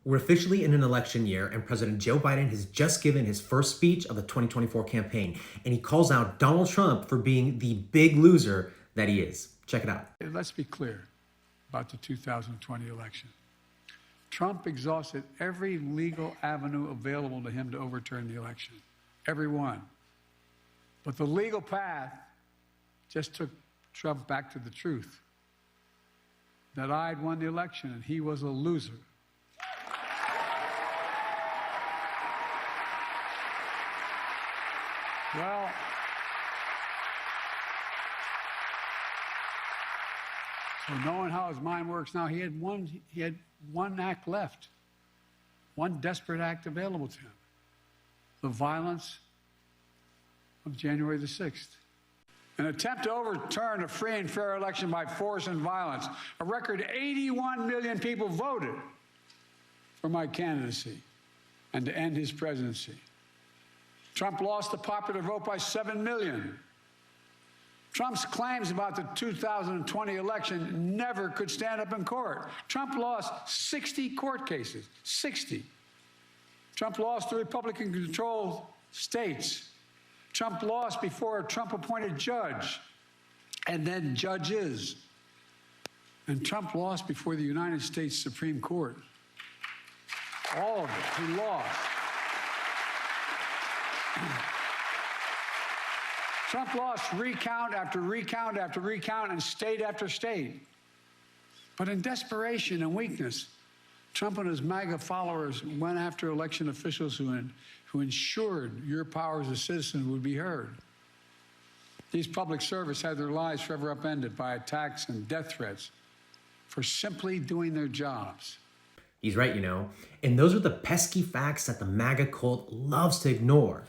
We're officially in an election year, and President Joe Biden has just given his first speech of the 2024 campaign, and he calls out Donald Trump for being the big loser that he is. Check it out. Let's be clear about the 2020 election. Trump exhausted every legal avenue available to him to overturn the election, every one. But the legal path just took Trump back to the truth, that I'd won the election and he was a loser. Well, so knowing how his mind works now, he had one act left, one desperate act available to him: the violence of January the 6th. An attempt to overturn a free and fair election by force and violence. A record 81 million people voted for my candidacy and to end his presidency. Trump lost the popular vote by 7 million. Trump's claims about the 2020 election never could stand up in court. Trump lost 60 court cases, 60. Trump lost the Republican-controlled states. Trump lost before a Trump-appointed judge and then judges. And Trump lost before the United States Supreme Court. All of it, he lost. Trump lost recount after recount after recount and state after state. But in desperation and weakness, Trump and his MAGA followers went after election officials who ensured your power as a citizen would be heard. These public servants had their lives forever upended by attacks and death threats for simply doing their jobs. He's right, and those are the pesky facts that the MAGA cult loves to ignore.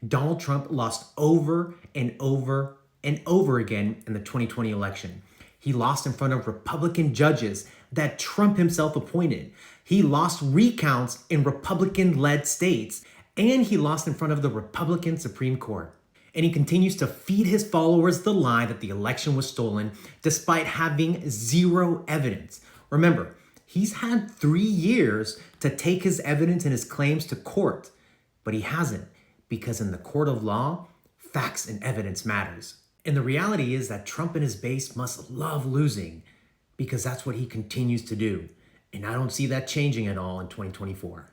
Donald Trump lost over and over and over again in the 2020 election. He lost in front of Republican judges that Trump himself appointed. He lost recounts in Republican-led states, and he lost in front of the Republican Supreme Court. And he continues to feed his followers the lie that the election was stolen despite having zero evidence. Remember, he's had 3 years to take his evidence and his claims to court, but he hasn't, because in the court of law, facts and evidence matters. And the reality is that Trump and his base must love losing, because that's what he continues to do. And I don't see that changing at all in 2024.